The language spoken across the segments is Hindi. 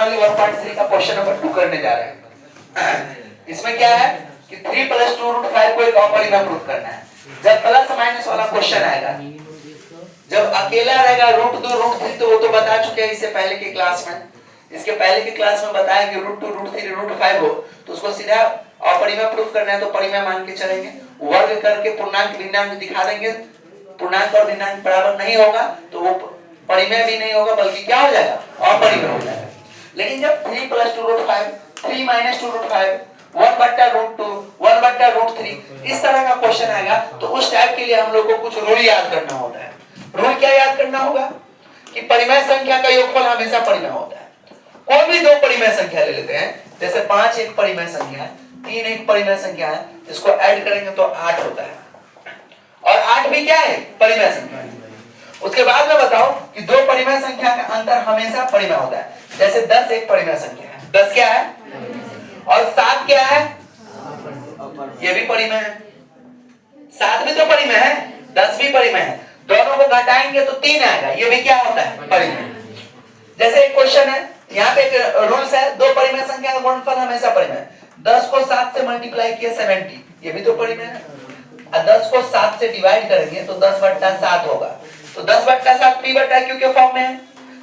वाले 1.3 का क्वेश्चन नंबर 2 करने जा रहे हैं। इसमें क्या है कि 3 + 2√5 को एक अपरिमेय प्रूफ करना है। जब प्लस माइनस वाला क्वेश्चन आएगा, जब अकेला रहेगा √2 √3 तो वो तो बता चुके हैं इससे पहले की क्लास में। इसके पहले की क्लास में बताया कि √2 √3 √5 हो तो उसको सीधा अपरिमेय प्रूफ करना है तो परिमेय मान के चलेंगे। वर्ग करके पूर्णांक भिन्नांक दिखा देंगे, पूर्णांक और भिन्नांक बराबर नहीं होगा तो वो परिमेय भी नहीं होगा बल्कि क्या हो जाएगा, अपरिमेय हो जाएगा। लेकिन जब 3 + 2√5 3 - 2√5 1/√2 1/√3 इस तरह का क्वेश्चन आएगा तो उस टाइप के लिए हम लोग को कुछ रूल याद करना होता है। रूल क्या याद करना होगा कि परिमेय संख्या का योगफल हमेशा परिमेय होता है। कोई भी दो परिमेय संख्या ले लेते हैं, जैसे 5 एक परिमेय संख्या है, 3 एक परिमेय संख्या है, इसको ऐड करेंगे तो 8 होता है और 8 भी क्या है, परिमेय संख्या है। उसके बाद में बताओ कि दो परिमेय संख्या का अंतर हमेशा परिमेय होता है। जैसे 10 एक परिमेय संख्या है, 10 क्या है और 7 क्या है, ये भी परिमेय है। 7 भी तो परिमेय है, 10 भी परिमेय है। दोनों को घटाएंगे तो 3 आएगा, ये भी क्या होता है, परिमेय। जैसे एक क्वेश्चन है, यहाँ पे एक रूल्स है, दो परिमेय संख्या का गुणनफल हमेशा परिमेय। 10 को 7 से मल्टीप्लाई किया 70, ये भी तो परिमेय है। और 10 को 7 से डिवाइड करेंगे तो 10/7 होगा। तो 10/7 p/q के फॉर्म में है।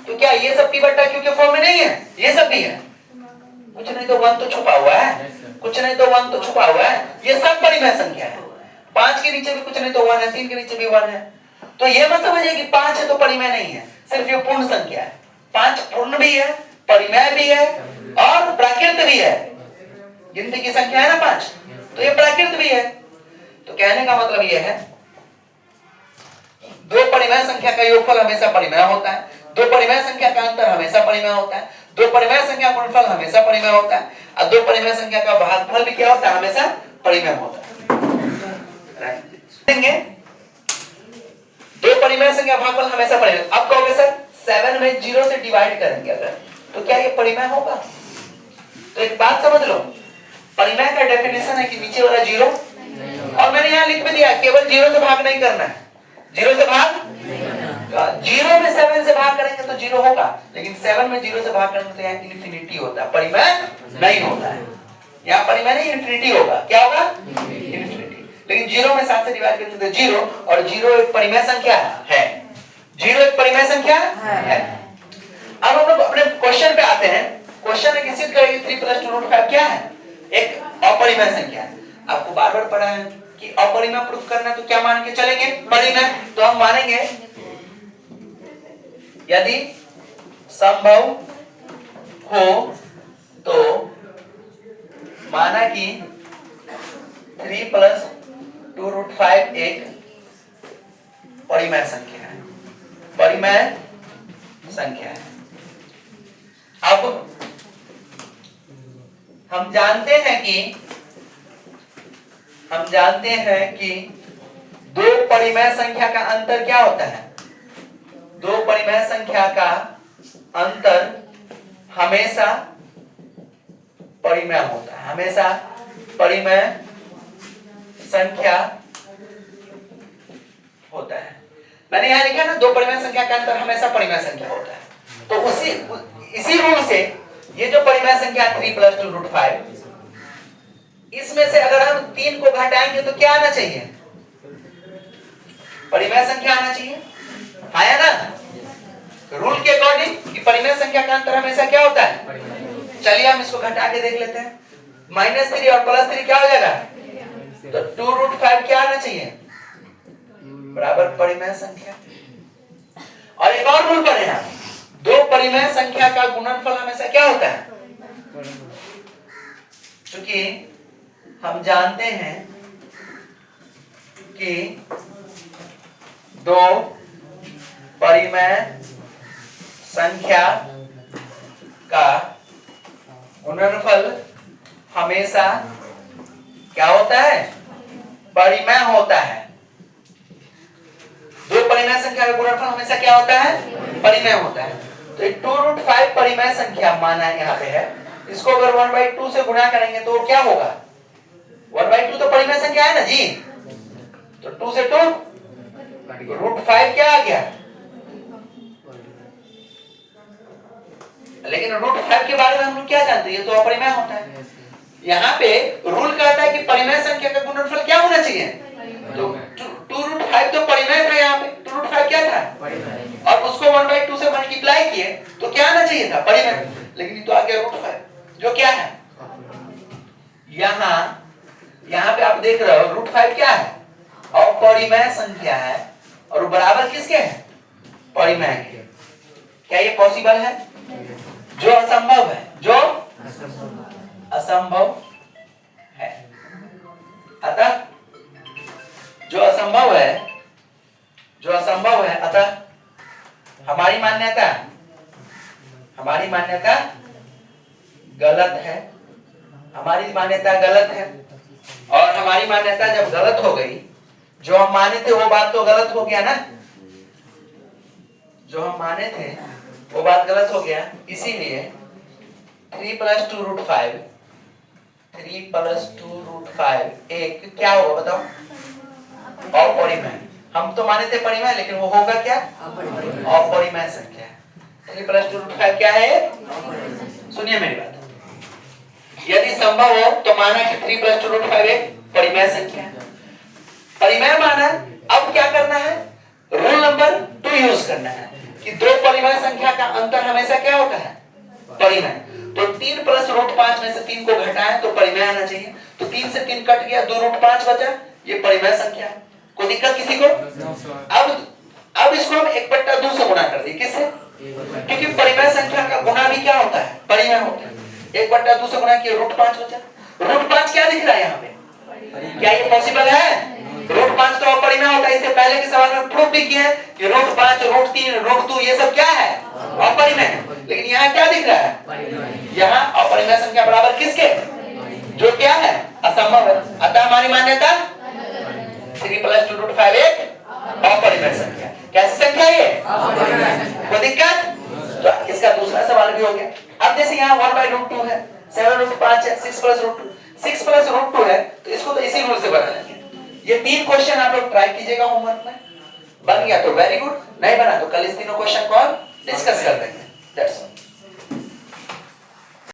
तो क्या ये सब p/q के फॉर्म में नहीं है, ये सब भी है। कुछ नहीं तो 1 तो छुपा हुआ है, कुछ नहीं तो 1 तो छुपा हुआ है। ये सब परिमेय संख्या है। 5 के नीचे भी कुछ नहीं तो 1 है, 3 के नीचे भी 1 है। तो ये मत समझिए कि 5 है तो परिमेय नहीं है, सिर्फ ये पूर्ण संख्या है। 5 पूर्ण भी है, परिमेय भी है और प्राकृत भी है। गिनती की संख्या है ना 5, तो ये प्राकृत भी है। तो कहने का मतलब ये है दो परिमेय संख्या का योगफल हमेशा परिमेय होता है, दो परिमेय संख्या का अंतर हमेशा परिमेय होता है, दो परिमेय संख्या का गुणनफल हमेशा परिमेय होता है और दो परिमेय संख्या का भागफल भी क्या होता है, हमेशा परिमेय होता है। देंगे दो परिमेय संख्या भागफल हमेशा परिमेय। अब कहोगे सर 7 में 0 से डिवाइड करेंगे अगर तो क्या ये परिमेय होगा? तो एक बात समझ लो, परिमेय का डेफिनेशन है कि नीचे वाला 0 और मैंने यहाँ लिख भी दिया केवल 0 से भाग नहीं करना है। 0 से भाग 0 में 7 से भाग करेंगे तो 0 होगा, लेकिन 7 में 0 से भाग करेंगे तो यहाँ इन्फिनिटी होता है, परिमेय नहीं होता है। यहाँ परिमेय नहीं, इन्फिनिटी होगा। क्या होगा? इन्फिनिटी। लेकिन 0 में 7 से डिवाइड करेंगे तो 0 और 0 एक परिमेय संख्या है। 0 एक परिमेय संख्या है। अब हम लोग अपने क्वेश्चन पे आते हैं। क्वेश्चन है कि सिद्ध करेंगे 3 + 2√5 क्या है, एक अपरिमेय संख्या है। आपको बार बार पढ़ा है कि अपरिमेय प्रूफ करना तो क्या मान के चलेंगे, परिमेय। तो हम मानेंगे यदि संभव हो तो माना कि 3 + 2√5 एक परिमेय संख्या है, परिमेय संख्या है। अब हम जानते हैं कि दो परिमेय संख्या का अंतर क्या होता है, दो परिमेय संख्या का अंतर हमेशा परिमेय होता है, हमेशा परिमेय संख्या होता है। मैंने यहां लिखा ना, दो परिमेय संख्या का अंतर हमेशा परिमेय संख्या होता है। तो इसी रूल से ये जो परिमेय संख्या 3 + 2√5, इसमें से अगर हम 3 को घटाएंगे तो क्या आना चाहिए, परिमेय संख्या आना चाहिए, आया ना? रूल के अकॉर्डिंग कि परिमेय संख्या का अंतर हमेशा क्या होता है। चलिए हम इसको घटा के देख लेते हैं। -3 और +3 क्या हो जाएगा, तो 2√5 क्या आना चाहिए, बराबर परिमेय संख्या। और एक और रूल पढ़े ना, दो परिमेय संख्या का गुणनफल हमेशा क्या होता है। क्योंकि हम जानते हैं कि दो परिमेय संख्या का गुणनफल हमेशा क्या होता है, परिमेय होता है। दो परिमेय संख्या का गुणनफल हमेशा क्या होता है, परिमेय होता है। तो 2√5 परिमेय संख्या माना यहाँ पे है, इसको अगर 1/2 से गुणा करेंगे तो क्या होगा, 1/2 तो परिमेय संख्या है ना जी। तो 2 से 2 √5 क्या आ गया, लेकिन रूट 5 के बारे में हम लोग क्या जानते हैं, ये तो अपरिमेय होता है। यहाँ पे रूल कहता है कि परिमेय संख्या का गुणनफल क्या होना चाहिए, तो 2√5 तो परिमेय था, यहाँ पे 2√5 क्या था, और उसको 1/2 से मल्टीप्लाई किए तो क्या आना चाहिए था, परिमेय। लेकिन ये तो आ गया √5 जो क्या है, यहाँ पे आप देख रहे हो √5 क्या है, अपरिमेय संख्या है, और बराबर किसके है, परिमेय के। क्या ये पॉसिबल है, जो असंभव है, जो असंभव है। अतः जो असंभव है, अतः हमारी मान्यता गलत है, हमारी मान्यता गलत है। और हमारी मान्यता जब गलत हो गई, जो हम माने थे वो बात तो गलत हो गया ना, जो हम माने थे वो बात गलत हो गया। इसीलिए 3 + 2√5 एक क्या होगा बताओ, अपरिमेय। हम तो माने थे परिमेय, लेकिन वो होगा क्या, अपरिमेय संख्या। 3 + 2√5 क्या है, सुनिए मेरी बात। यदि संभव हो तो माना कि 3 + 2√5 एक परिमेय संख्या है। परिमेय माना, अब क्या करना है, रूल नंबर 2 यूज करना है कि दो परिमेय संख्या का अंतर हमेशा क्या होता है, परिमेय। तो 3 + √5 में से 3 को घटाएं तो परिमेय आना चाहिए। तो 3 से 3 कट गया, 2√5 बचा, ये परिमेय संख्या है। कोई दिक्कत किसी को? अब इसको हम 1/2 से गुणा कर दिए, किससे, क्योंकि परिमेय संख्या का गुणा भी क्या होता है, परिमेय होता है। 1/2 से गुणा किया, √5 बचा। √5 क्या दिख रहा है यहाँ पे, क्या ये पॉसिबल है, √5 तो अपरिमेय होता है। इससे पहले के सवाल में प्रूफ भी किया है कि √5, √3, √2 ये सब क्या है, अपरिमेय। लेकिन यहाँ क्या दिख रहा है, यहाँ अपरिमेय संख्या बराबर किसके, जो क्या है, असंभव है। अतः हमारी मान्यता 3 + 2√5 एक अपरिमेय संख्या। कैसी संख्या ये, कोई दिक्कत? तो इसका दूसरा सवाल भी हो गया। अब जैसे यहाँ 1/√2 है, 7√5 है, 6 + √2, 6 + √2 है, तो इसको तो इसी रूल से बना लेंगे। ये 3 क्वेश्चन आप लोग ट्राई कीजिएगा होमवर्क में, बन गया तो वेरी गुड, नहीं बना तो कल इस तीनों क्वेश्चन को डिस्कस कर देंगे। That's all.